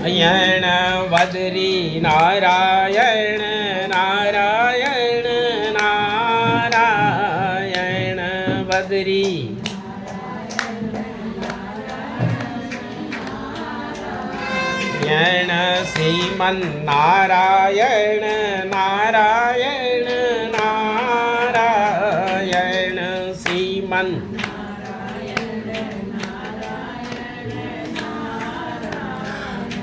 यण बद्री नारायण नारायण नारायण बद्री यण श्रीमन नारायण नारायण नारायण श्रीमन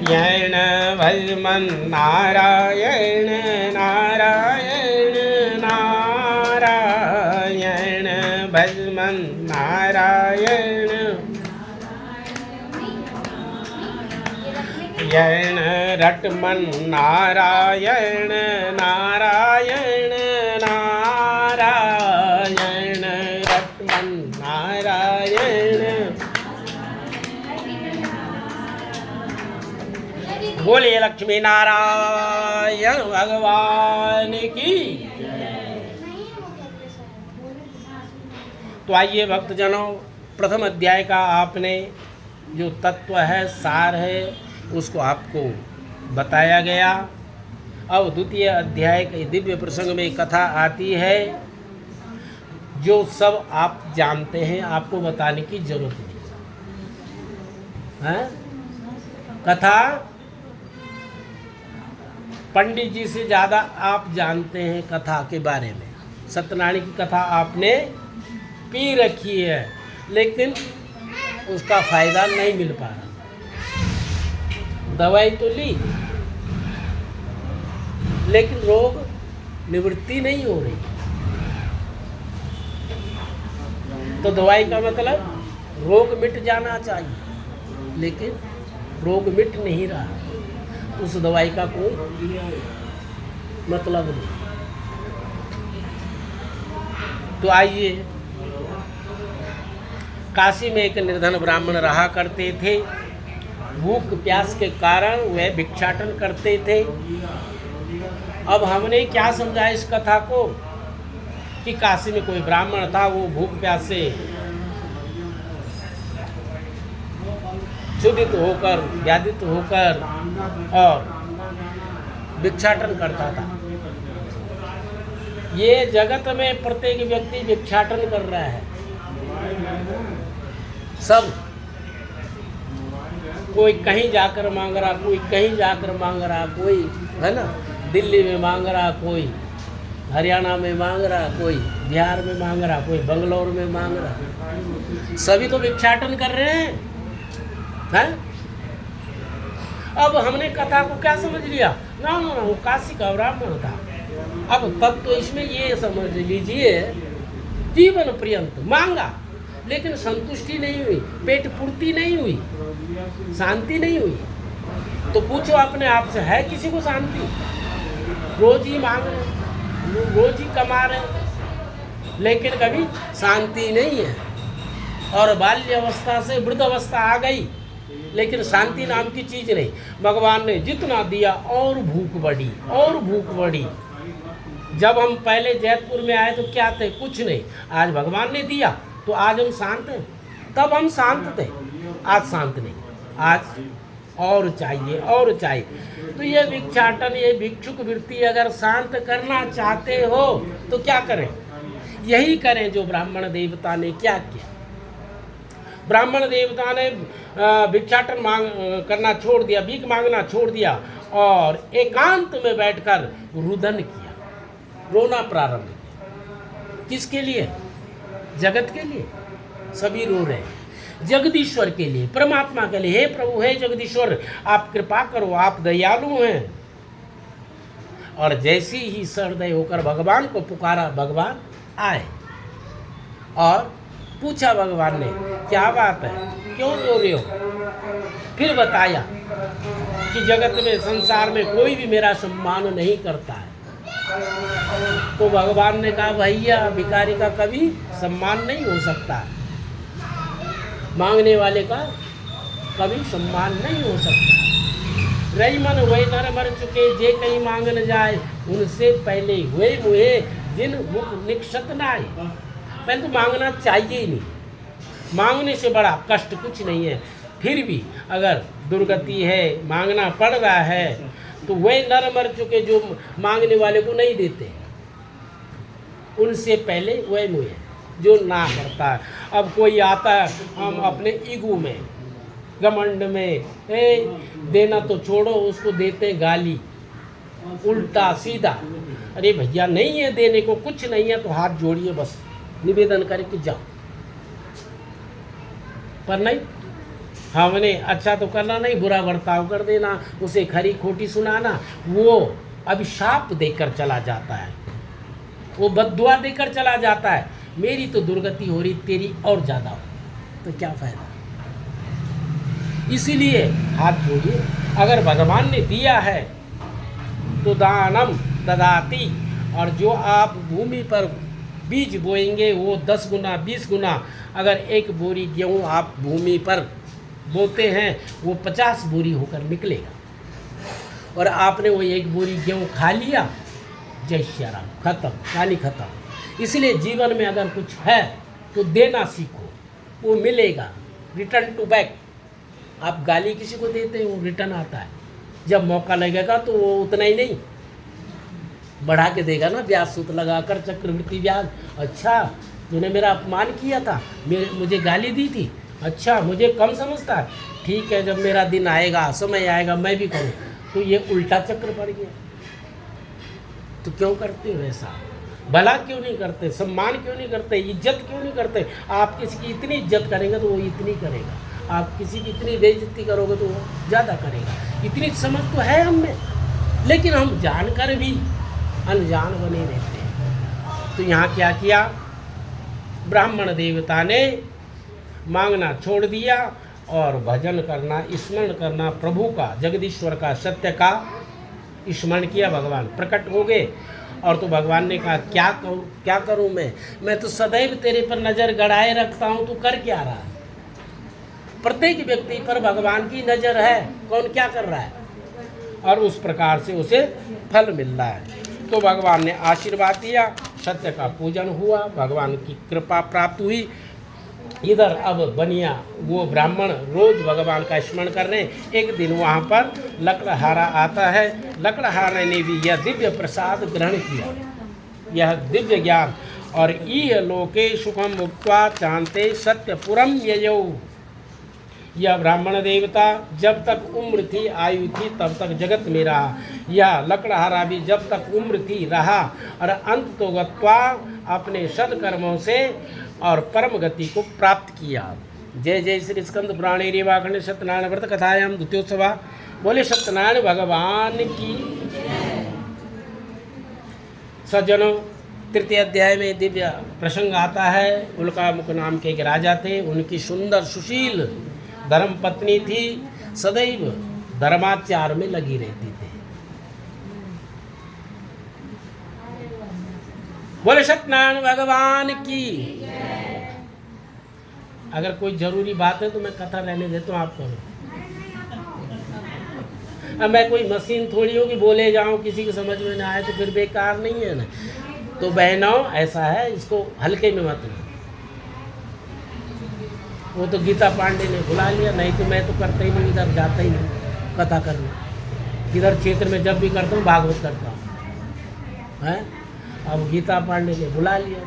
यण भजमन नारायण नारायण नारायण भजमन नारायण यण रटमन नारायण नारायण नारायण रटमन नारायण। बोलिए लक्ष्मी नारायण भगवान की। तो आइए भक्तजनों, प्रथम अध्याय का आपने जो तत्व है, सार है, उसको आपको बताया गया। अब द्वितीय अध्याय के दिव्य प्रसंग में कथा आती है, जो सब आप जानते हैं, आपको बताने की जरूरत नहीं है। कथा पंडित जी से ज़्यादा आप जानते हैं कथा के बारे में। सत्यनारायण की कथा आपने पी रखी है, लेकिन उसका फायदा नहीं मिल पा रहा। दवाई तो ली, लेकिन रोग निवृत्ति नहीं हो रही। तो दवाई का मतलब रोग मिट जाना चाहिए, लेकिन रोग मिट नहीं रहा। उस दवाई का कोई मतलब नहीं। तो आइए, काशी में एक निर्धन ब्राह्मण रहा करते थे। भूख प्यास के कारण वह भिक्षाटन करते थे। अब हमने क्या समझा इस कथा को कि काशी में कोई ब्राह्मण था, वो भूख प्यास से क्षुधित होकर, व्याधित होकर और भिक्षाटन करता था। ये जगत में प्रत्येक व्यक्ति भिक्षाटन कर रहा है। सब कोई कहीं जाकर मांग रहा, कोई कहीं जाकर मांग रहा, कोई है ना दिल्ली में मांग रहा, कोई हरियाणा में मांग रहा, कोई बिहार में मांग रहा, कोई बंगलौर में मांग रहा। सभी तो भिक्षाटन कर रहे हैं। अब हमने कथा को क्या समझ लिया? ना ना ना, वो काशी का ब्राह्मण था। अब तब तो इसमें ये समझ लीजिए, जीवन पर्यंत मांगा, लेकिन संतुष्टि नहीं हुई, पेट पूर्ति नहीं हुई, शांति नहीं हुई। तो पूछो अपने आप से, है किसी को शांति? रोज ही मांग रहे, रोज ही कमा रहे, लेकिन कभी शांति नहीं है। और बाल्य अवस्था से वृद्ध अवस्था आ गई, लेकिन शांति नाम की चीज नहीं। भगवान ने जितना दिया और भूख बढ़ी और भूख बढ़ी। जब हम पहले जयपुर में आए तो क्या थे? कुछ नहीं। आज भगवान ने दिया तो आज हम शांत हैं। तब हम शांत थे, आज शांत नहीं। आज और चाहिए और चाहिए। तो ये भिक्षाटन, ये भिक्षुक वृत्ति अगर शांत करना चाहते हो तो क्या करें? यही करें जो ब्राह्मण देवता ने क्या किया। ब्राह्मण देवता ने भिक्षाटन करना छोड़ दिया, भीख मांगना छोड़ दिया और एकांत में बैठकर रुदन किया, रोना प्रारंभ किया। किसके लिए? जगत के लिए। सभी रो रहे हैं, जगदीश्वर के लिए, परमात्मा के लिए। हे प्रभु, हे जगदीश्वर, आप कृपा करो, आप दयालु हैं। और जैसी ही सहृदय होकर भगवान को पुकारा, भगवान आए और पूछा भगवान ने, क्या बात है, क्यों रो रहे हो? फिर बताया कि जगत में, संसार में कोई भी मेरा सम्मान नहीं करता है। तो भगवान ने कहा, भैया भिखारी का कभी सम्मान नहीं हो सकता, मांगने वाले का कभी सम्मान नहीं हो सकता। रही मन वही नर मर चुके, जे कहीं मांग न जाए, उनसे पहले हुए मुहे जिन मुख निक्षत नाए। पहले तो मांगना चाहिए ही नहीं, मांगने से बड़ा कष्ट कुछ नहीं है। फिर भी अगर दुर्गति है, मांगना पड़ रहा है, तो वही नर मर चुके जो मांगने वाले को नहीं देते, उनसे पहले वही मुझे जो ना करता है। अब कोई आता है, हम अपने ईगो में, घमंड में, देना तो छोड़ो, उसको देते हैं गाली, उल्टा सीधा। अरे भैया नहीं है देने को, कुछ नहीं है तो हाथ जोड़िए, बस निवेदन करके जाओ। पर नहीं, हमने अच्छा तो करना नहीं, बुरा बर्ताव कर देना, उसे खरी खोटी सुनाना, वो अभिशाप देकर चला जाता है, वो बद्दुआ देकर चला जाता है। मेरी तो दुर्गति हो रही, तेरी और ज़्यादा हो, तो क्या फ़ायदा। इसीलिए हाथ जोड़िए। अगर भगवान ने दिया है तो दानम ददाति, और जो आप भूमि पर बीज बोएंगे वो 10 गुना 20 गुना। अगर 1 बोरी गेहूँ आप भूमि पर बोते हैं वो 50 बोरी होकर निकलेगा। और आपने वो 1 बोरी गेहूँ खा लिया, जय श्री राम, खत्म, कहानी खत्म। इसलिए जीवन में अगर कुछ है तो देना सीखो, वो मिलेगा, रिटर्न टू बैक। आप गाली किसी को देते हैं, वो रिटर्न आता है। जब मौका लगेगा तो वो उतना ही नहीं, बढ़ा के देगा ना, ब्याज सूद लगाकर, चक्रवृद्धि ब्याज। अच्छा, तूने मेरा अपमान किया था, मुझे गाली दी थी, अच्छा मुझे कम समझता है, ठीक है, जब मेरा दिन आएगा, समय आएगा, मैं भी करूँ। तो ये उल्टा चक्र पड़ गया। तो क्यों करते हो ऐसा? भला क्यों नहीं करते? सम्मान क्यों नहीं करते? इज्जत क्यों नहीं करते? आप किसी की इतनी इज्जत करेंगे तो वो इतनी करेगा, आप किसी की इतनी बेइज्जती करोगे तो वो ज़्यादा करेगा। इतनी समझ तो है हम में, लेकिन हम जानकर भी अनजान बने रहते हैं। तो यहाँ क्या किया? ब्राह्मण देवता ने मांगना छोड़ दिया और भजन करना, स्मरण करना प्रभु का, जगदीश्वर का, सत्य का स्मरण किया। भगवान प्रकट हो गए और तो भगवान ने कहा क्या करूं मैं तो सदैव तेरे पर नज़र गड़ाए रखता हूं, तू कर क्या रहा है? प्रत्येक व्यक्ति पर भगवान की नज़र है, कौन क्या कर रहा है, और उस प्रकार से उसे फल मिल रहा है। तो भगवान ने आशीर्वाद दिया, सत्य का पूजन हुआ, भगवान की कृपा प्राप्त हुई। इधर अब बनिया वो ब्राह्मण रोज भगवान का स्मरण कर रहे हैं। एक दिन वहाँ पर लकड़हारा आता है, लकड़हारा ने भी यह दिव्य प्रसाद ग्रहण किया, यह दिव्य ज्ञान, और इह लोके सुखम मुक्त्वा चाहते सत्यपुरम ययौ। यह ब्राह्मण देवता जब तक उम्र थी, आयु थी, तब तक जगत में रहा। यह लकड़हारा भी जब तक उम्र थी रहा, और अंत तो गत्वा अपने सत्कर्मों से और परम गति को प्राप्त किया। जय जय श्री स्कंद पुराणे रेवाखंड सत्यनारायण व्रत कथायाम द्वितीयोत्सवा। बोले सत्यनारायण भगवान की। सज्जनों, तृतीय अध्याय में दिव्य प्रसंग आता है। उल्कामुख नाम के एक राजा थे, उनकी सुंदर सुशील धर्म पत्नी थी, सदैव धर्माचार में लगी रहती थी। बोले सत्यनारायण भगवान की। अगर कोई जरूरी बात है तो मैं कथा रहने देता हूँ, आप करो। अब मैं कोई मशीन थोड़ी हो कि बोले जाऊँ, किसी को समझ में ना आए तो फिर बेकार नहीं है ना। तो बहनों, ऐसा है, इसको हल्के में मत लो। वो तो गीता पांडे ने बुला लिया, नहीं तो मैं तो करता ही नहीं, इधर जाता ही नहीं कथा करने। इधर क्षेत्र में जब भी करता हूँ भागवत करता हूँ, है। अब गीता पांडे ने बुला लिया,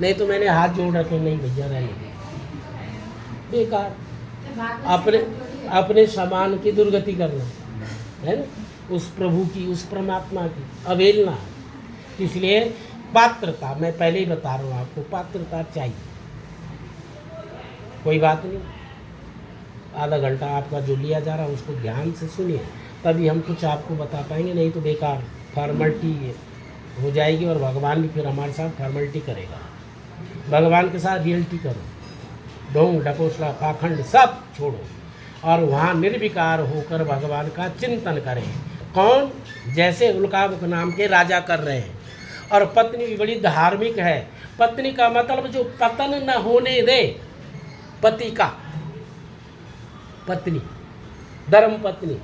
नहीं तो मैंने हाथ जोड़ रखे, नहीं भैया रहने बेकार। अपने सामान की दुर्गति करना है ना, उस प्रभु की, उस परमात्मा की अवहेलना। इसलिए पात्रता, मैं पहले ही बता रहा हूँ आपको, पात्रता चाहिए। कोई बात नहीं, आधा घंटा आपका जो लिया जा रहा है उसको ध्यान से सुनिए, तभी हम कुछ आपको बता पाएंगे, नहीं तो बेकार फॉर्मेलिटी हो जाएगी। और भगवान भी फिर हमारे साथ फॉर्मेलिटी करेगा। भगवान के साथ रियलिटी करो, ढोंग ढकोसला पाखंड सब छोड़ो, और वहाँ निर्विकार होकर भगवान का चिंतन करें। कौन? जैसे उल्कामुख नाम के राजा कर रहे हैं। और पत्नी भी बड़ी धार्मिक है। पत्नी का मतलब जो पतन न होने दे, पति का, पत्नी, धर्म पत्नी,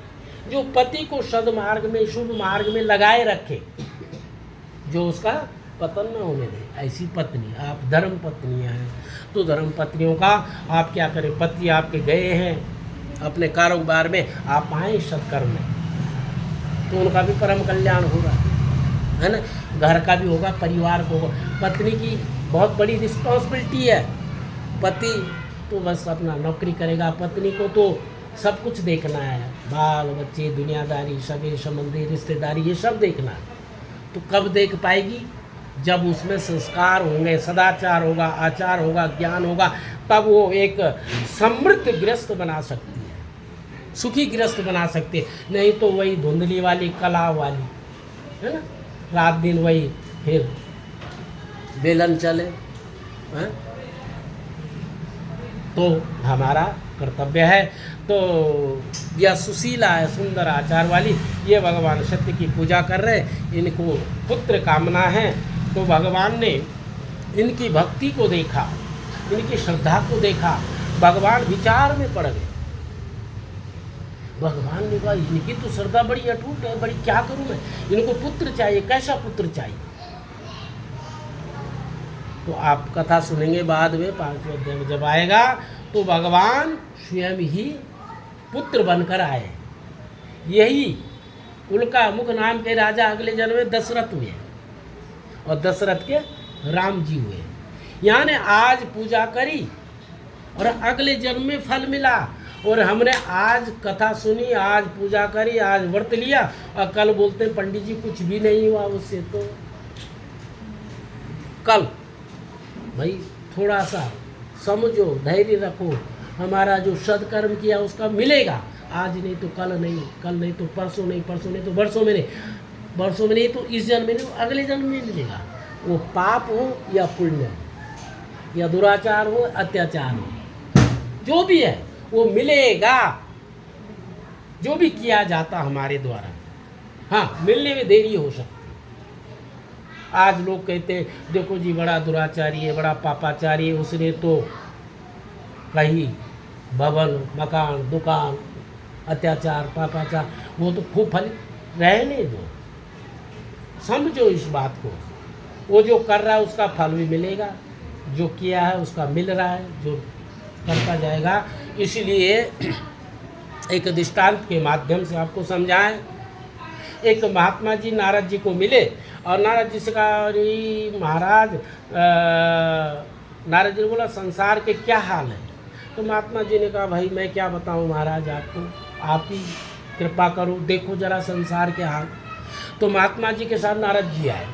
जो पति को सद्मार्ग में, शुभ मार्ग में लगाए रखे, जो उसका पतन न होने दे, ऐसी पत्नी। आप धर्म पत्नियाँ हैं, तो धर्म पत्नियों का आप क्या करें? पति आपके गए हैं, अपने कारोबार में आप आए सत्कर्म में, तो उनका भी परम कल्याण होगा, है ना। घर का भी होगा, परिवार को होगा। पत्नी की बहुत बड़ी रिस्पॉन्सिबिलिटी है। पति तो बस अपना नौकरी करेगा, पत्नी को तो सब कुछ देखना है, बाल बच्चे, दुनियादारी, सगे संबंधी, रिश्तेदारी, ये सब देखना है। तो कब देख पाएगी? जब उसमें संस्कार होंगे, सदाचार होगा, आचार होगा, ज्ञान होगा, तब वो एक समृद्ध गृहस्थ बना सकती है, सुखी गृहस्थ बना सकती है। नहीं तो वही धुंधली वाली, कला वाली, है ना, रात दिन वही फिर बेलन चले, है? तो हमारा कर्तव्य है। तो यह सुशीला है, सुंदर आचार वाली, ये भगवान सत्य की पूजा कर रहे, इनको पुत्र कामना है। तो भगवान ने इनकी भक्ति को देखा, इनकी श्रद्धा को देखा, भगवान विचार में पड़ गए। भगवान ने कहा इनकी तो श्रद्धा बड़ी अटूट है, बड़ी, क्या करूं मैं, इनको पुत्र चाहिए, कैसा पुत्र चाहिए। तो आप कथा सुनेंगे बाद में 5वें अध्याय में जब आएगा, तो भगवान स्वयं ही पुत्र बनकर आए। यही उल्का मुख नाम के राजा अगले जन्म में दशरथ हुए, और दशरथ के राम जी हुए। यहाँ ने आज पूजा करी और अगले जन्म में फल मिला। और हमने आज कथा सुनी, आज पूजा करी, आज व्रत लिया, और कल बोलते हैं पंडित जी कुछ भी नहीं हुआ उससे। तो कल भाई थोड़ा सा समझो, धैर्य रखो, हमारा जो सदकर्म किया उसका मिलेगा। आज नहीं तो कल नहीं, कल नहीं तो परसों नहीं, परसों नहीं तो वर्षों में नहीं, वर्षों में नहीं तो इस जन्म में नहीं, अगले जन्म में मिलेगा। वो पाप हो या पुण्य हो, या दुराचार हो, अत्याचार हो, जो भी है वो मिलेगा, जो भी किया जाता हमारे द्वारा। हाँ, मिलने में देरी हो सकती है। आज लोग कहते हैं देखो जी बड़ा दुराचारी है, बड़ा पापाचारी है, उसने तो कहीं भवन, मकान, दुकान, अत्याचार, पापाचार, वो तो खूब फल रहने दो। समझो इस बात को, वो जो कर रहा है उसका फल भी मिलेगा, जो किया है उसका मिल रहा है, जो करता जाएगा। इसलिए एक दृष्टांत के माध्यम से आपको समझाएं। एक महात्मा जी नारद जी को मिले, और नारद जी से कहा अरे महाराज, नारद जी ने बोला संसार के क्या हाल है। तो महात्मा जी ने कहा भाई मैं क्या बताऊं महाराज आपको, आप ही कृपा करो, देखो जरा संसार के हाल। तो महात्मा जी के साथ नारद जी आए।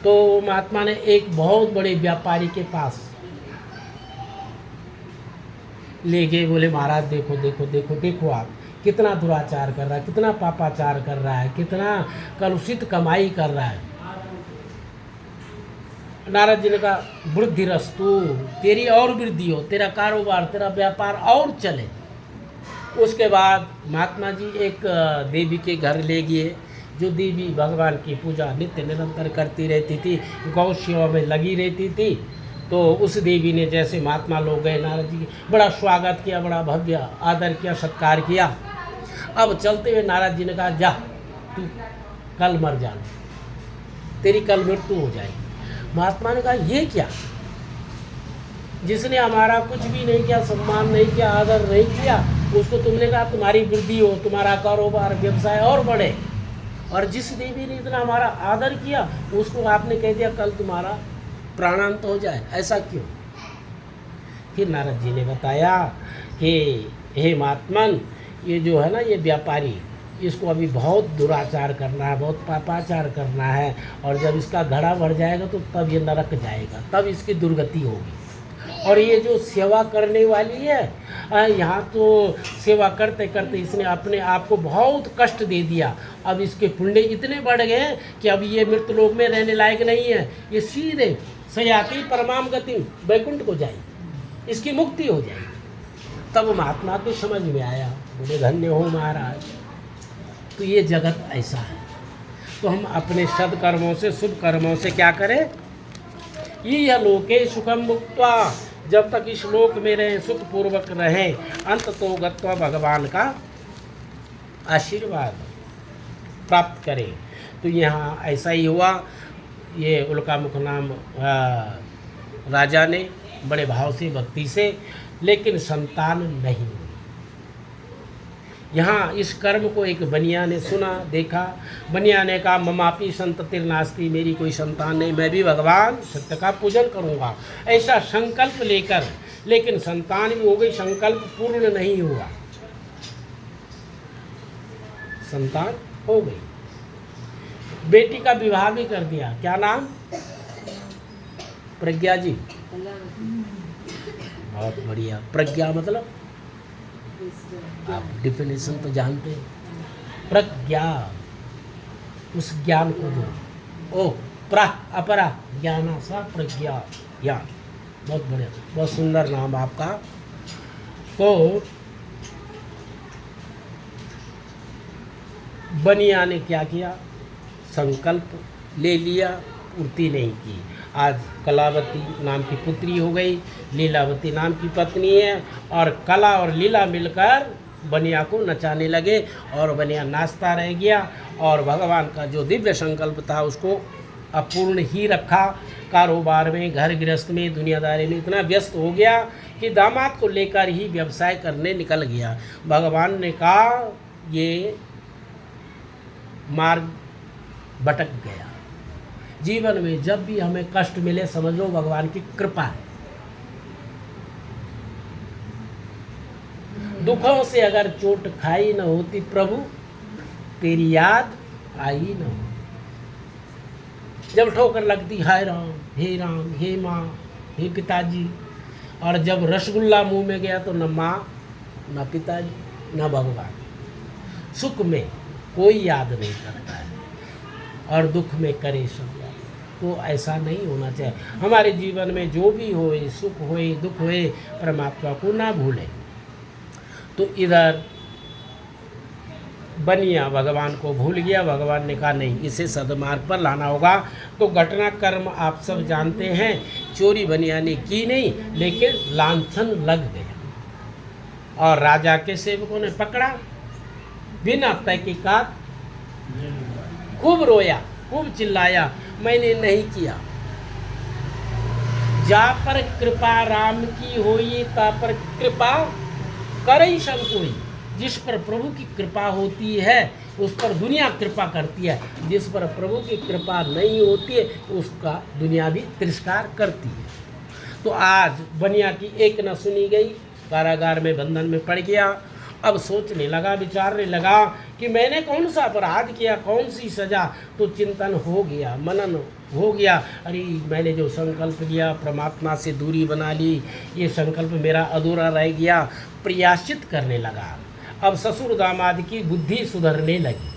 तो महात्मा ने एक बहुत बड़े व्यापारी के पास ले गए, बोले महाराज देखो देखो देखो देखो, आप कितना दुराचार कर रहा है, कितना पापाचार कर रहा है, कितना कलुषित कमाई कर रहा है। नारद जी ने कहा वृद्धिरस्तु, तेरी और वृद्धि हो, तेरा कारोबार, तेरा व्यापार और चले। उसके बाद महात्मा जी एक देवी के घर ले गए, जो देवी भगवान की पूजा नित्य निरंतर करती रहती थी, गौ सेवा में लगी रहती थी। तो उस देवी ने जैसे महात्मा लोग गए नारद जी की, बड़ा स्वागत किया, बड़ा भव्य आदर किया, सत्कार किया। अब चलते हुए नारद जी ने कहा जा तू कल मर जाना, तेरी कल मृत्यु हो जाएगी। महात्मा ने कहा ये क्या, जिसने हमारा कुछ भी नहीं किया, सम्मान नहीं किया, आदर नहीं किया, उसको तुमने कहा तुम्हारी वृद्धि हो, तुम्हारा कारोबार व्यवसाय और बढ़े, और जिस देवी ने इतना हमारा आदर किया उसको आपने कह दिया कल तुम्हारा प्राणांत हो जाए, ऐसा क्यों। फिर नारद जी ने बताया कि हे महात्मन, ये जो है ना ये व्यापारी, इसको अभी बहुत दुराचार करना है, बहुत पापाचार करना है, और जब इसका घड़ा बढ़ जाएगा तो तब ये नरक जाएगा, तब इसकी दुर्गति होगी। और ये जो सेवा करने वाली है, यहाँ तो सेवा करते करते इसने अपने आप को बहुत कष्ट दे दिया। अब इसके पुण्य इतने बढ़ गए कि अब ये मृतलोक में रहने लायक नहीं है, ये सीधे सयाति परमाम गति वैकुंठ को जाएगी, इसकी मुक्ति हो जाएगी। तब महात्मा को समझ में आया, बोले धन्य हो महाराज, तो ये जगत ऐसा है। तो हम अपने सदकर्मों से, शुभ कर्मों से क्या करें, यह लोके सुखम मुक्त्वा, जब तक इस लोक में रहें, सुखपूर्वक रहें, अंत तो गत्वा भगवान का आशीर्वाद प्राप्त करें। तो यहाँ ऐसा ही हुआ। ये उल्कामुख नाम राजा ने बड़े भाव से, भक्ति से, लेकिन संतान नहीं हुई। यहाँ इस कर्म को एक बनिया ने सुना, देखा। बनिया ने कहा ममापी संततिर नास्ती, मेरी कोई संतान नहीं, मैं भी भगवान सत्य का पूजन करूँगा, ऐसा संकल्प लेकर। लेकिन संतान भी हो गई, संकल्प पूर्ण नहीं हुआ। संतान हो गई, बेटी का विवाह भी कर दिया। क्या नाम? प्रज्ञा जी। बहुत बढ़िया। प्रज्ञा मतलब आप डिफिनेशन तो जानते हैं। प्रज्ञा, उस ज्ञान को दो। ओ प्रा अपरा ज्ञाना सा प्रज्ञा, ज्ञान। बहुत बढ़िया, बहुत सुंदर नाम आपका। तो बनिया ने क्या किया? संकल्प ले लिया, पूर्ति नहीं की। आज कलावती नाम की पुत्री हो गई, लीलावती नाम की पत्नी है, और कला और लीला मिलकर बनिया को नचाने लगे, और बनिया नाचता रह गया, और भगवान का जो दिव्य संकल्प था उसको अपूर्ण ही रखा। कारोबार में, घर गृहस्थ में, दुनियादारी में इतना व्यस्त हो गया कि दामाद को लेकर ही व्यवसाय करने निकल गया। भगवान ने कहा ये मार्ग भटक गया। जीवन में जब भी हमें कष्ट मिले समझ लो भगवान की कृपा है। दुखों से अगर चोट खाई न होती प्रभु, तेरी याद आई न हो। जब ठोकर लगती हाय राम, हे माँ, हे पिताजी, और जब रसगुल्ला मुंह में गया तो न माँ, न पिताजी, न भगवान। सुख में कोई याद नहीं करता है, और दुख में करे सब याद। तो ऐसा नहीं होना चाहिए। हमारे जीवन में जो भी होए, सुख होए, दुख होए, परमात्मा को ना भूलें। तो इधर बनिया भगवान को भूल गया। भगवान ने कहा नहीं, इसे सदमार्ग पर लाना होगा। तो घटना कर्म आप सब जानते हैं। चोरी बनिया ने की नहीं, लेकिन लांछन लग गया, और राजा के सेवकों ने पकड़ा। बिना तहकीकात खूब रोया, खूब चिल्लाया, मैंने नहीं किया। जा पर कृपा राम की होई, ता पर कृपा करई सब कोई। जिस पर प्रभु की कृपा होती है उस पर दुनिया कृपा करती है, जिस पर प्रभु की कृपा नहीं होती है उसका दुनिया भी तिरस्कार करती है। तो आज बनिया की एक न सुनी गई, कारागार में बंधन में पड़ गया। अब सोचने लगा, विचारने लगा कि मैंने कौन सा अपराध किया, कौन सी सजा। तो चिंतन हो गया, मनन हो गया। अरे मैंने जो संकल्प लिया, परमात्मा से दूरी बना ली, ये संकल्प मेरा अधूरा रह गया। प्रायश्चित करने लगा। अब ससुर दामाद की बुद्धि सुधरने लगी।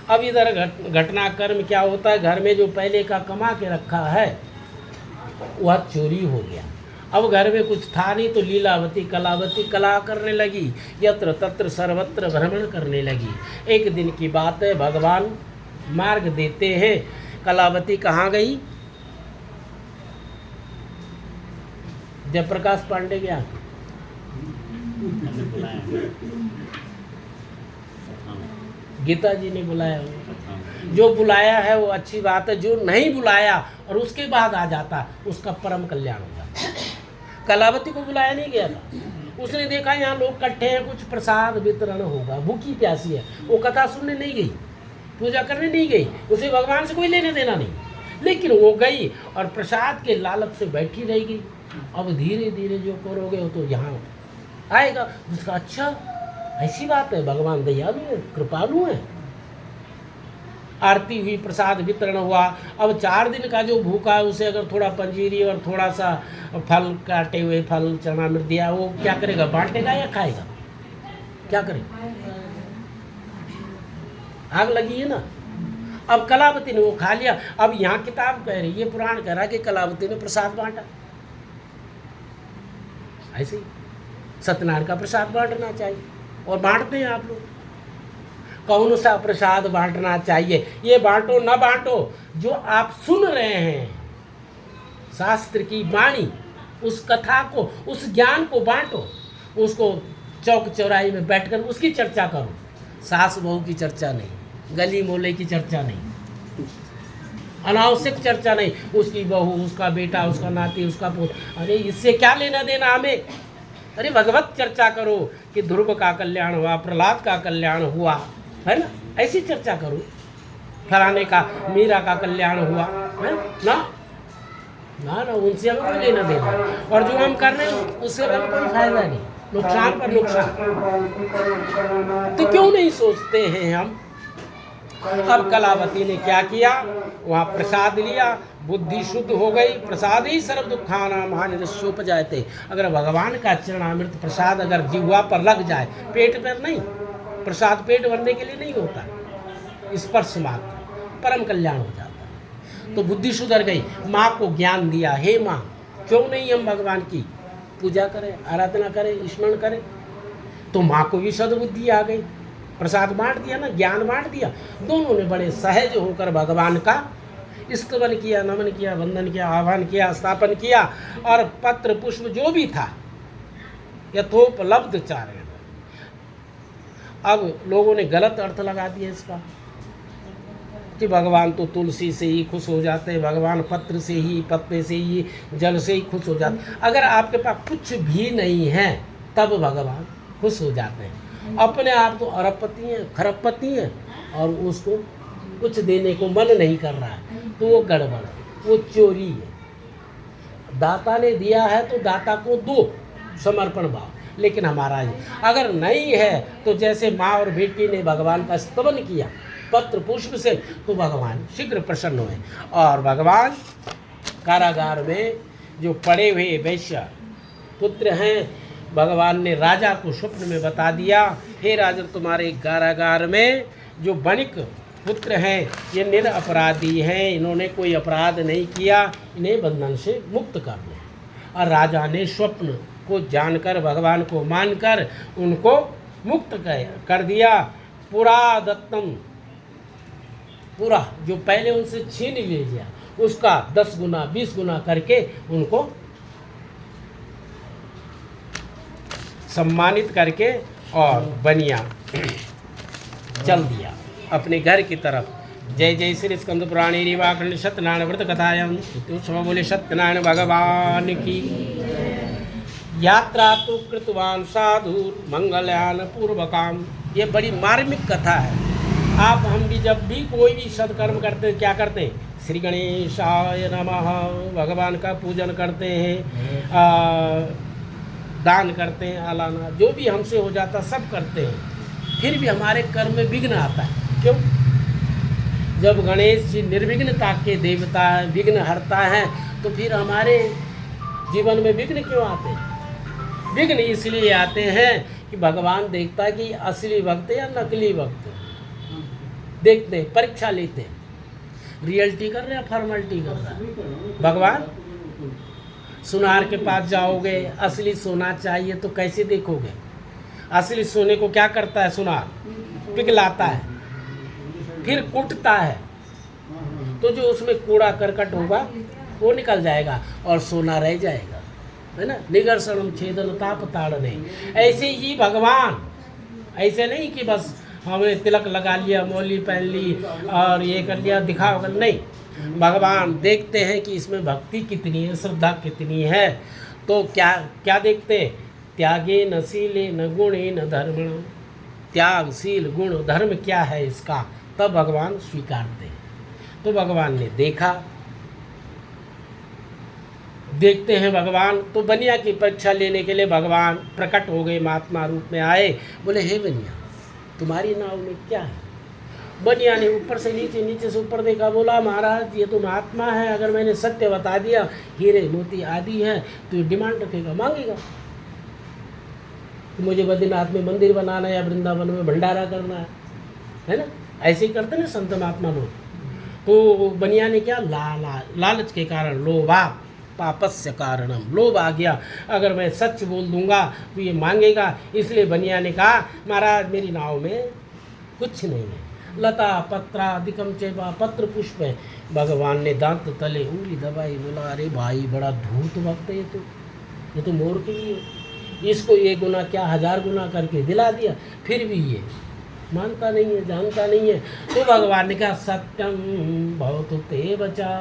अब इधर घटना कर्म क्या होता है, घर में जो पहले का कमा के रखा है वह चोरी हो गया। अब घर में कुछ था नहीं, तो लीलावती कलावती कला करने लगी, यत्र तत्र सर्वत्र भ्रमण करने लगी। एक दिन की बात है, भगवान मार्ग देते हैं। कलावती कहाँ गई? जयप्रकाश पांडे गया, गीता जी ने बुलाया। जो बुलाया है वो अच्छी बात है, जो नहीं बुलाया और उसके बाद आ जाता उसका परम कल्याण होगा। कलावती को बुलाया नहीं गया था। उसने देखा यहाँ लोग इकट्ठे हैं, कुछ प्रसाद वितरण होगा, भूखी प्यासी है। वो कथा सुनने नहीं गई, पूजा करने नहीं गई, उसे भगवान से कोई लेने देना नहीं। लेकिन वो गई और प्रसाद के लालच से बैठी रहेगी। अब धीरे धीरे जो करोगे वो तो यहाँ आएगा। उसका अच्छा ऐसी बात है, भगवान दयालु है, कृपालु है। आरती हुई, प्रसाद वितरण हुआ। अब 4 दिन का जो भूखा है उसे अगर थोड़ा पंजीरी और थोड़ा सा फल, काटे हुए फल, चना मिर्च दिया, वो क्या करेगा? बांटेगा या खाएगा? क्या करेगा? आग लगी है ना। अब कलावती ने वो खा लिया। अब यहाँ किताब कह रही है, पुराण कह रहा कि कलावती ने प्रसाद बांटा। ऐसे ही सत्यनारायण का प्रसाद बांटना चाहिए, और बांटते हैं आप लोग। कौन सा प्रसाद बांटना चाहिए? ये बांटो ना बांटो, जो आप सुन रहे हैं शास्त्र की वाणी, उस कथा को, उस ज्ञान को बांटो। उसको चौक चौराहे में बैठकर उसकी चर्चा करो। सास बहू की चर्चा नहीं, गली मोहल्ले की चर्चा नहीं, अनावश्यक चर्चा नहीं। उसकी बहू, उसका बेटा, उसका नाती, उसका पोता, अरे इससे क्या लेना देना हमें? अरे भगवत चर्चा करो कि ध्रुव का कल्याण हुआ, प्रहलाद का कल्याण हुआ, है ना, ऐसी चर्चा करो। फलाने का, मीरा का कल्याण हुआ, है ना, ना ना, उनसे हमें कोई लेना देना। और जो हम कर रहे हैं उससे हमें कोई फायदा नहीं, नुकसान पर नुकसान। तो क्यों नहीं सोचते हैं हम? अब कलावती ने क्या किया, वहाँ प्रसाद लिया, बुद्धि शुद्ध हो गई। प्रसाद ही सर्व दुखानाम हानिरस्योपजायते। अगर भगवान का चरणामृत प्रसाद अगर जिह्वा पर लग जाए, पेट पर नहीं, प्रसाद पेट भरने के लिए नहीं होता, स्पर्श मात्र परम कल्याण हो जाता है। तो बुद्धि सुधर गई, माँ को ज्ञान दिया, हे माँ क्यों नहीं हम भगवान की पूजा करें, आराधना करें, स्मरण करें। तो माँ को भी सद्बुद्धि आ गई, प्रसाद बांट दिया ना, ज्ञान बांट दिया। दोनों ने बड़े सहज होकर भगवान का स्तवन किया, नमन किया, वंदन किया, आह्वान किया, स्थापन किया। और पत्र पुष्प जो भी था यथोपलब्ध चारण। अब लोगों ने गलत अर्थ लगा दिया इसका कि भगवान तो तुलसी से ही खुश हो जाते हैं, भगवान पत्र से ही, पत्ते से ही, जल से ही खुश हो जाते। अगर आपके पास कुछ भी नहीं है तब भगवान खुश हो जाते हैं। अपने आप तो अरबपति हैं, खरबपति हैं, और उसको कुछ देने को मन नहीं कर रहा है, तो वो गड़बड़ है, वो चोरी है। दाता ने दिया है तो दाता को दो, समर्पण भाव। लेकिन हमारा अगर नहीं है तो जैसे माँ और बेटी ने भगवान का स्तवन किया पत्र पुष्प से, तो भगवान शीघ्र प्रसन्न हुए। और भगवान कारागार में जो पड़े हुए वैश्य पुत्र हैं, भगवान ने राजा को स्वप्न में बता दिया, हे राजन तुम्हारे कारागार में जो बणिक पुत्र हैं ये निरपराधी हैं, इन्होंने कोई अपराध नहीं किया, इन्हें बंधन से मुक्त कर दो। और राजा ने स्वप्न को जानकर, भगवान को मानकर उनको मुक्त कर दिया। पूरा दत्तम, पूरा जो पहले उनसे छीन लिया उसका 10 गुना 20 गुना करके उनको सम्मानित करके और बनिया चल दिया अपने घर की तरफ। जय जय श्री स्कंद पुराणे रीवाखंड सत्यनारायण व्रत कथायाम तो बोले सत्यनारायण भगवान की। यात्रा तो कृतवान साधु मंगलयान पूर्वकाम। ये बड़ी मार्मिक कथा है। आप हम भी जब भी कोई भी सत्कर्म करते हैं, क्या करते हैं? श्री गणेशाय नमः, भगवान का पूजन करते हैं, दान करते हैं, आलाना जो भी हमसे हो जाता सब करते हैं। फिर भी हमारे कर्म में विघ्न आता है। क्यों? जब गणेश जी निर्विघ्नता के देवता हैं, विघ्न हरता है, तो फिर हमारे जीवन में विघ्न क्यों आते हैं? विघ्न इसलिए आते हैं कि भगवान देखता है कि असली भक्त या नकली भक्त। देखते हैं, परीक्षा लेते हैं, रियलिटी कर रहे हैं, फॉर्मेलिटी कर रहा है। भगवान सुनार के पास जाओगे, असली सोना चाहिए तो कैसे देखोगे? असली सोने को क्या करता है सुनार? पिघलाता है, फिर कूटता है, तो जो उसमें कूड़ा करकट होगा वो निकल जाएगा और सोना रह जाएगा, है ना। निगर्षणम छेदन ताप ताड़ने। ऐसे ही भगवान, ऐसे नहीं कि बस हमने तिलक लगा लिया, मौली पहन ली और ये कर लिया, दिखाओ, नहीं। भगवान देखते हैं कि इसमें भक्ति कितनी है, श्रद्धा कितनी है। तो क्या क्या देखते हैं? त्यागे न शीले न गुणे न धर्म। त्याग, शील, गुण, धर्म क्या है इसका, तब भगवान स्वीकारते हैं। तो भगवान ने देखा, देखते हैं भगवान। तो बनिया की परीक्षा लेने के लिए भगवान प्रकट हो गए, महात्मा रूप में आए। बोले हे बनिया, तुम्हारी नाव में क्या है? बनिया ने ऊपर से नीचे, नीचे से ऊपर देखा, बोला महाराज ये तो महात्मा है, अगर मैंने सत्य बता दिया, हीरे मोती आदि है, तो ये डिमांड रखेगा, मांगेगा कि मुझे बद्रीनाथ में मंदिर बनाना है या वृंदावन में भंडारा करना है ना। ऐसे ही करते ना संत महात्मा लोग। तो बनिया ने क्या, लालच के कारण, लोभा पापस्य कारणम, लोभ आ गया, अगर मैं सच बोल दूंगा तो ये मांगेगा। इसलिए बनिया ने कहा महाराज मेरी नाव में कुछ नहीं है, लता पत्रादिकम चेवा, पत्र पुष्प है। भगवान ने दांत तले उंगली दबाई, बोला अरे भाई बड़ा धूर्त वक्त है ये तो मोर के लिए, इसको 1 गुना क्या 1000 गुना करके दिला दिया, फिर भी ये मानता नहीं है, जानता नहीं है। तो भगवान ने कहा सत्यम भवतु ते बचा,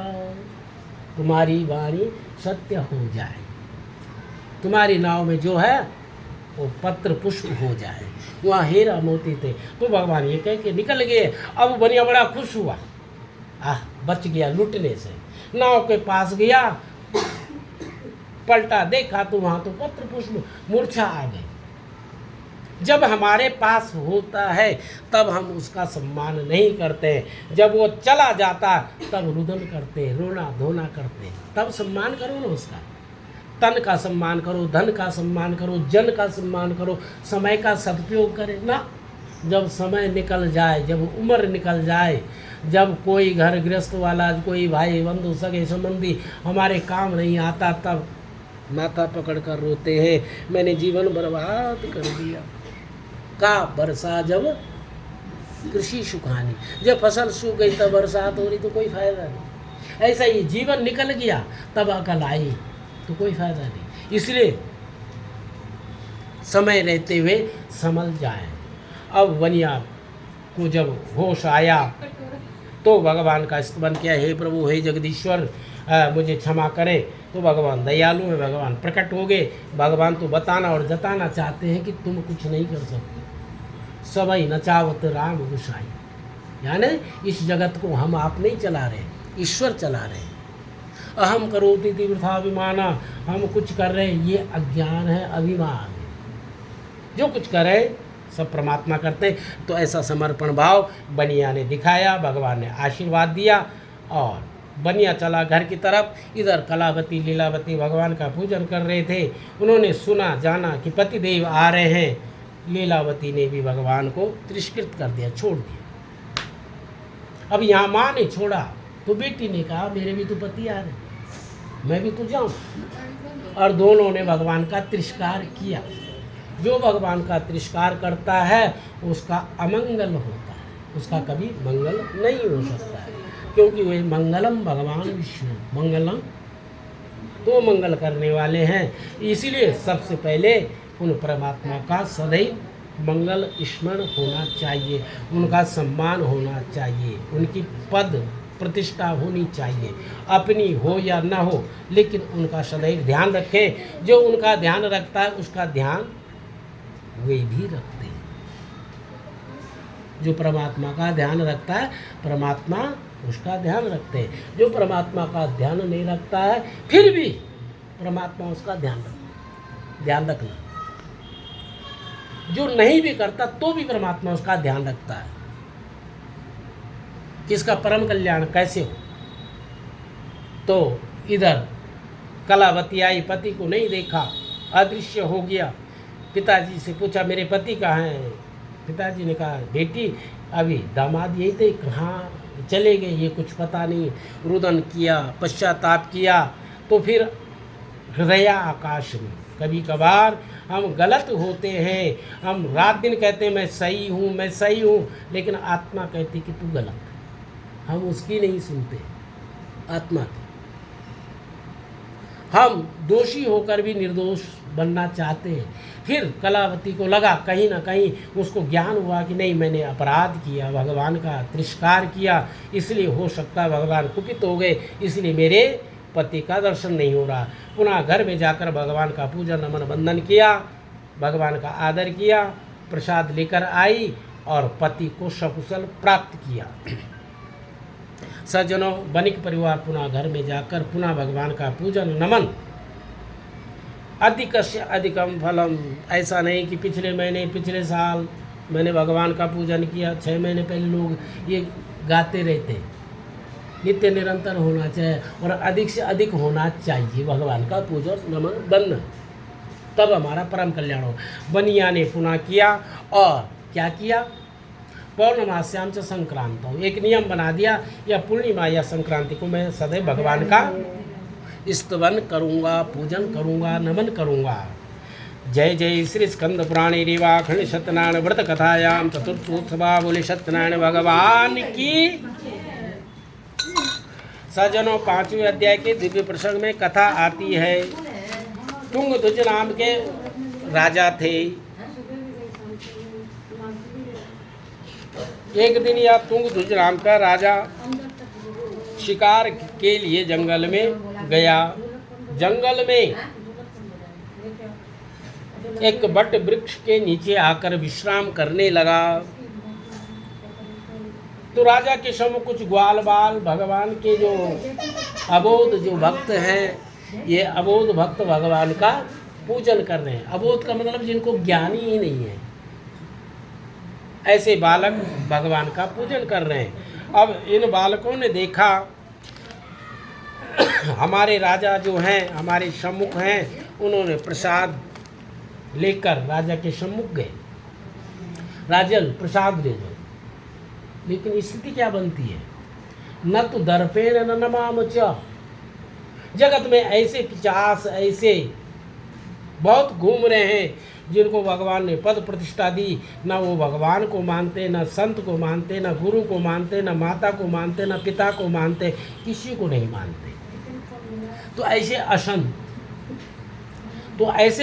तुम्हारी वाणी सत्य हो जाए, तुम्हारी नाव में जो है वो पत्र पुष्प हो जाए। वहाँ हीरा मोती थे। तो भगवान ये कह के निकल गए। अब बनिया बड़ा खुश हुआ, बच गया लुटने से। नाव के पास गया, पलटा देखा तो वहाँ तो पत्र पुष्प मूर्छा आ गई। जब हमारे पास होता है तब हम उसका सम्मान नहीं करते, जब वो चला जाता तब रुदन करते, रोना धोना करते। तब सम्मान करो ना उसका। तन का सम्मान करो, धन का सम्मान करो, जन का सम्मान करो, समय का सदुपयोग करें ना। जब समय निकल जाए, जब उम्र निकल जाए, जब कोई घर गृहस्थ वाला, कोई भाई बंधु सगे संबंधी हमारे काम नहीं आता, तब माथा पकड़ कर रोते हैं, मैंने जीवन बर्बाद कर दिया। का बरसा जब कृषि सुखानी, जब फसल सूख गई तब बरसात हो रही तो कोई फायदा नहीं। ऐसा ही जीवन निकल गया तब अकल आई तो कोई फायदा नहीं। इसलिए समय रहते हुए संभल जाए। अब बनिया को जब होश आया तो भगवान का स्तवन किया, हे प्रभु, हे जगदीश्वर, मुझे क्षमा करे। तो भगवान दयालु है, भगवान प्रकट हो गए। भगवान तो बताना और जताना चाहते हैं कि तुम कुछ नहीं कर सकते। सबई नचावत राम गुसाई, यानी इस जगत को हम आप नहीं चला रहे, ईश्वर चला रहे। अहम करोति तीव्रथा अभिमाना, हम कुछ कर रहे हैं, ये अज्ञान है, अभिमान है। जो कुछ कर रहे सब परमात्मा करते हैं। तो ऐसा समर्पण भाव बनिया ने दिखाया, भगवान ने आशीर्वाद दिया और बनिया चला घर की तरफ। इधर कलावती लीलावती भगवान का पूजन कर रहे थे। उन्होंने सुना जाना कि पतिदेव आ रहे हैं। लीलावती ने भी भगवान को तिरस्कृत कर दिया, छोड़ दिया। अब यहाँ माँ ने छोड़ा तो बेटी ने कहा मेरे भी तो पति आ रहे, मैं भी तो जाऊँ। और दोनों ने भगवान का तिरस्कार किया। जो भगवान का तिरस्कार करता है उसका अमंगल होता है, उसका कभी मंगल नहीं हो सकता है, क्योंकि वे मंगलम भगवान विष्णु, मंगलम तो मंगल करने वाले हैं। इसीलिए सबसे पहले उन परमात्मा का सदैव मंगल स्मरण होना चाहिए, उनका सम्मान होना चाहिए, उनकी पद प्रतिष्ठा होनी चाहिए, अपनी हो या ना हो, लेकिन उनका सदैव ध्यान रखें। जो उनका ध्यान रखता है उसका ध्यान वे भी रखते हैं। जो परमात्मा का ध्यान रखता है परमात्मा उसका ध्यान रखते हैं। जो परमात्मा का ध्यान नहीं रखता है फिर भी परमात्मा उसका ध्यान रखना। जो नहीं भी करता तो भी परमात्मा उसका ध्यान रखता है कि इसका परम कल्याण कैसे हो। तो इधर कलावती आई, पति को नहीं देखा, अदृश्य हो गया। पिताजी से पूछा मेरे पति कहाँ हैं? पिताजी ने कहा बेटी अभी दामाद यही थे, कहाँ चले गए ये कुछ पता नहीं। रुदन किया, पश्चाताप किया। तो फिर हृदय आकाश में कभी कभार हम गलत होते हैं। हम रात दिन कहते हैं मैं सही हूँ, मैं सही हूँ, लेकिन आत्मा कहती कि तू गलत। हम उसकी नहीं सुनते, आत्मा की। हम दोषी होकर भी निर्दोष बनना चाहते हैं। फिर कलावती को लगा कहीं ना कहीं उसको ज्ञान हुआ कि नहीं मैंने अपराध किया, भगवान का तिरस्कार किया, इसलिए हो सकता है भगवान कुपित हो गए, इसलिए मेरे पति का दर्शन नहीं हो रहा। पुनः घर में जाकर भगवान का पूजन नमन वंदन किया, भगवान का आदर किया, प्रसाद लेकर आई और पति को सकुशल प्राप्त किया। सज्जनों, बनिक परिवार पुनः घर में जाकर पुनः भगवान का पूजन नमन। अधिकस्य अधिकम फलम, ऐसा नहीं कि पिछले महीने पिछले साल मैंने भगवान का पूजन किया, 6 महीने पहले लोग ये गाते रहते। नित्य निरंतर होना चाहिए और अधिक से अधिक होना चाहिए भगवान का पूजन नमन वंदन, तब हमारा परम कल्याण हो। बनिया ने पुनः किया और क्या किया, पौर्णमास्याम च संक्रांत हो, एक नियम बना दिया या पूर्णिमा या संक्रांति को मैं सदैव भगवान का स्तवन करूँगा, पूजन करूँगा, नमन करूँगा। जय जय श्री स्कंद पुराणे रेवाखंड सत्यनारायण व्रत कथायाम चतुर्थोत्सवा बोले सत्यनारायण भगवान की। सज्जनों, 5वें अध्याय के दिव्य प्रसंग में कथा आती है। तुंगध्वज नाम के राजा थे। एक दिन यह तुंगध्वज नाम का राजा शिकार के लिए जंगल में गया। जंगल में एक बट वृक्ष के नीचे आकर विश्राम करने लगा। तो राजा के सम्मुख कुछ ग्वाल बाल भगवान के जो अबोध जो भक्त हैं, ये अबोध भक्त भगवान का पूजन कर रहे हैं। अबोध का मतलब जिनको ज्ञानी ही नहीं है, ऐसे बालक भगवान का पूजन कर रहे हैं। अब इन बालकों ने देखा हमारे राजा जो हैं हमारे सम्मुख हैं, उन्होंने प्रसाद लेकर राजा के सम्मुख गए, राजन प्रसाद दे दो। लेकिन स्थिति क्या बनती है, न तो दर्पेण न नमाम च। जगत में ऐसे पिचास ऐसे बहुत घूम रहे हैं जिनको भगवान ने पद प्रतिष्ठा दी, न वो भगवान को मानते, न संत को मानते, न गुरु को मानते, न माता को मानते, न पिता को मानते, किसी को नहीं मानते। तो ऐसे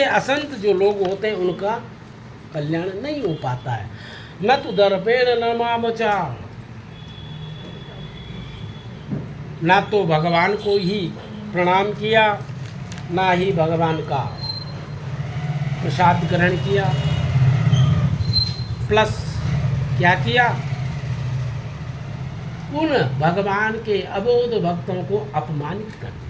असंत जो लोग होते हैं उनका कल्याण नहीं हो पाता है। न तो दर्पेण न मामचा, ना तो भगवान को ही प्रणाम किया, ना ही भगवान का प्रसाद ग्रहण किया, प्लस क्या किया, उन भगवान के अबोध भक्तों को अपमानित कर दिया।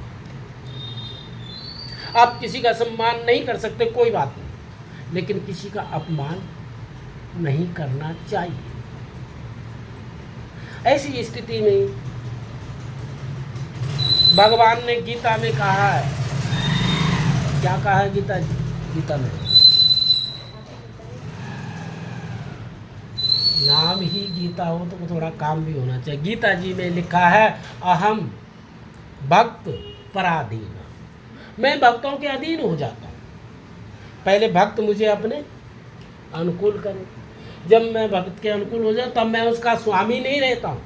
आप किसी का सम्मान नहीं कर सकते, कोई बात नहीं, लेकिन किसी का अपमान नहीं करना चाहिए। ऐसी स्थिति में भगवान ने गीता में कहा है, क्या कहा है गीता में, नाम ही गीता हो तो थोड़ा काम भी होना चाहिए। गीता जी में लिखा है, अहम भक्त पराधीन, मैं भक्तों के अधीन हो जाता हूँ। पहले भक्त मुझे अपने अनुकूल करे, जब मैं भक्त के अनुकूल हो जाऊँ तब मैं उसका स्वामी नहीं रहता हूँ,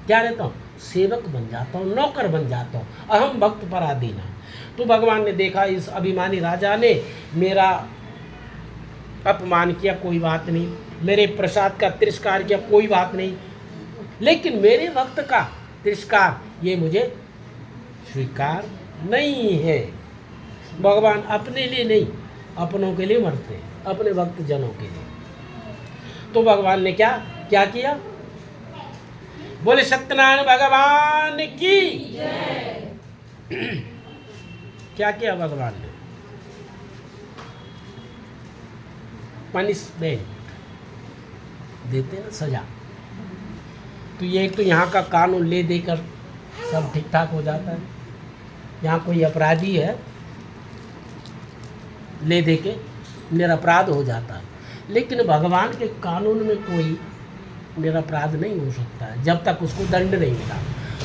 क्या रहता हूँ, सेवक बन जाता हूँ, नौकर बन जाता हूँ। अहम भक्त पराधीन। तो भगवान ने देखा इस अभिमानी राजा ने मेरा अपमान किया, कोई बात नहीं, मेरे प्रसाद का तिरस्कार किया, कोई बात नहीं, लेकिन मेरे भक्त का तिरस्कार ये मुझे स्वीकार नहीं है। भगवान अपने लिए नहीं, अपनों के लिए मरते हैं, अपने भक्त जनों के लिए। तो भगवान ने क्या किया, बोले सत्यनारायण भगवान की क्या किया भगवान ने, पनिशमेंट देते ना, सजा। तो ये एक तो यहाँ का कानून ले देकर सब ठीक ठाक हो जाता है। यहाँ कोई अपराधी है, ले दे के निरपराध हो जाता है, लेकिन भगवान के कानून में कोई निरपराध नहीं हो सकता है जब तक उसको दंड नहीं मिला।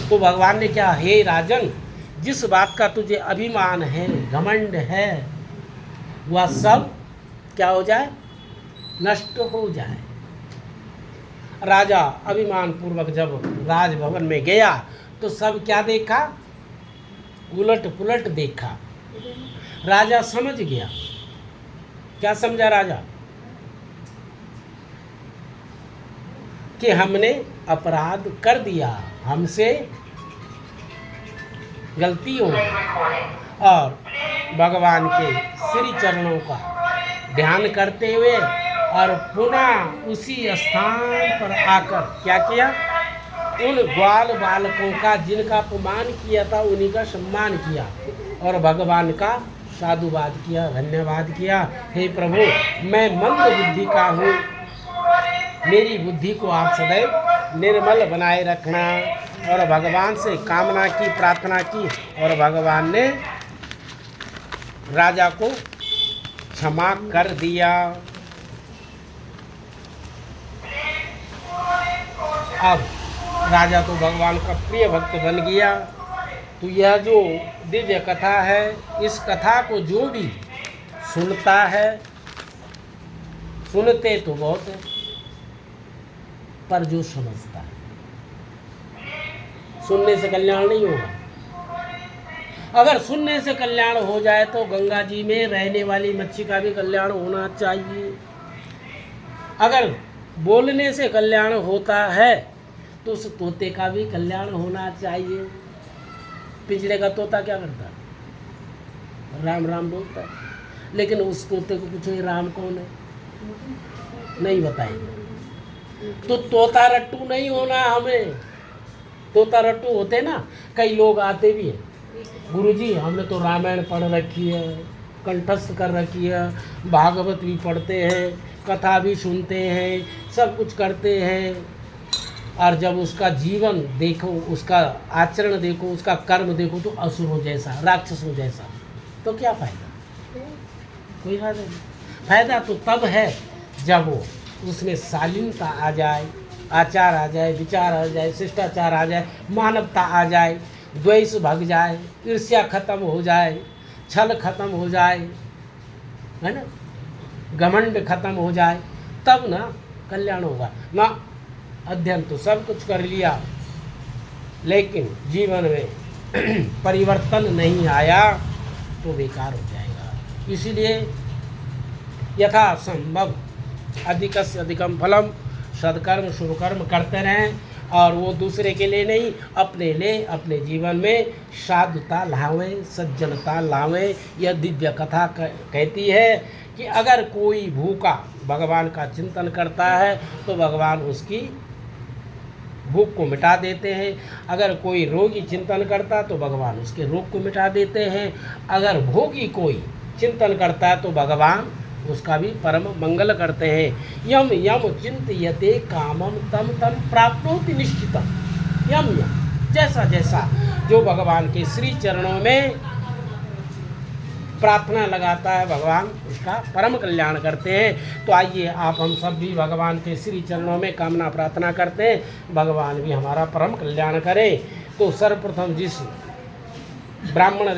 तो भगवान ने क्या, हे राजन, जिस बात का तुझे अभिमान है, घमंड है, वह सब क्या हो जाए, नष्ट हो जाए। राजा अभिमान पूर्वक जब राजभवन में गया तो सब क्या देखा, उलट पुलट देखा। राजा समझ गया, क्या समझा राजा, कि हमने अपराध कर दिया, हमसे गलती हो गई। और भगवान के श्री चरणों का ध्यान करते हुए और पुनः उसी स्थान पर आकर क्या किया, उन ग्वाल बालकों का जिनका अपमान किया था उन्हीं का सम्मान किया और भगवान का साधुवाद किया, धन्यवाद किया। हे प्रभु, मैं मंद बुद्धि का हूँ, मेरी बुद्धि को आप सदैव निर्मल बनाए रखना। और भगवान से कामना की, प्रार्थना की, और भगवान ने राजा को क्षमा कर दिया। अब राजा तो भगवान का प्रिय भक्त बन गया। तो यह जो दिव्य कथा है, इस कथा को जो भी सुनता है, सुनते तो बहुत है, पर जो समझता है, सुनने से कल्याण नहीं होगा। अगर सुनने से कल्याण हो जाए तो गंगा जी में रहने वाली मच्छी का भी कल्याण होना चाहिए। अगर बोलने से कल्याण होता है तो उस तोते का भी कल्याण होना चाहिए। पिंजरे का तोता क्या करता है, राम राम बोलता है, लेकिन उस तोते को पूछो ये राम कौन है, नहीं बताएंगे। तो तोता रट्टू नहीं होना हमें। तोता रट्टू होते ना, कई लोग आते भी हैं, गुरुजी हमने तो रामायण पढ़ रखी है, कंठस्थ कर रखी है, भागवत भी पढ़ते हैं, कथा भी सुनते हैं, सब कुछ करते हैं, और जब उसका जीवन देखो, उसका आचरण देखो, उसका कर्म देखो तो असुरों जैसा, राक्षसों जैसा, तो क्या फायदा? कोई फायदा नहीं। फायदा तो तब है जब वो उसमें शालीनता आ जाए, आचार आ जाए, विचार आ जाए, शिष्टाचार आ जाए, मानवता आ जाए, द्वेष भग जाए, ईर्ष्या खत्म हो जाए, छल खत्म हो जाए, है ना, घमंड खत्म हो जाए, तब ना कल्याण होगा ना। अध्ययन तो सब कुछ कर लिया, लेकिन जीवन में परिवर्तन नहीं आया तो बेकार हो जाएगा। इसीलिए यथा संभव अधिक से अधिकम फलम, सदकर्म शुभ कर्म करते रहें, और वो दूसरे के लिए नहीं, अपने लिए, अपने जीवन में साधुता लावें, सज्जनता लावें। यह दिव्य कथा कहती है कि अगर कोई भूखा भगवान का चिंतन करता है तो भगवान उसकी भूख को मिटा देते हैं। अगर कोई रोगी चिंतन करता तो भगवान उसके रोग को मिटा देते हैं। अगर भोगी कोई चिंतन करता है तो भगवान उसका भी परम मंगल करते हैं। यम यम चिंतयते कामम तम तम प्राप्नोति निश्चितम। यम यम, जैसा जैसा जो भगवान के श्री चरणों में प्रार्थना लगाता है, भगवान उसका परम कल्याण करते हैं। तो आइए आप हम सब भी भगवान के श्री चरणों में कामना प्रार्थना करते हैं, भगवान भी हमारा परम कल्याण करें। तो सर्वप्रथम जिस ब्राह्मण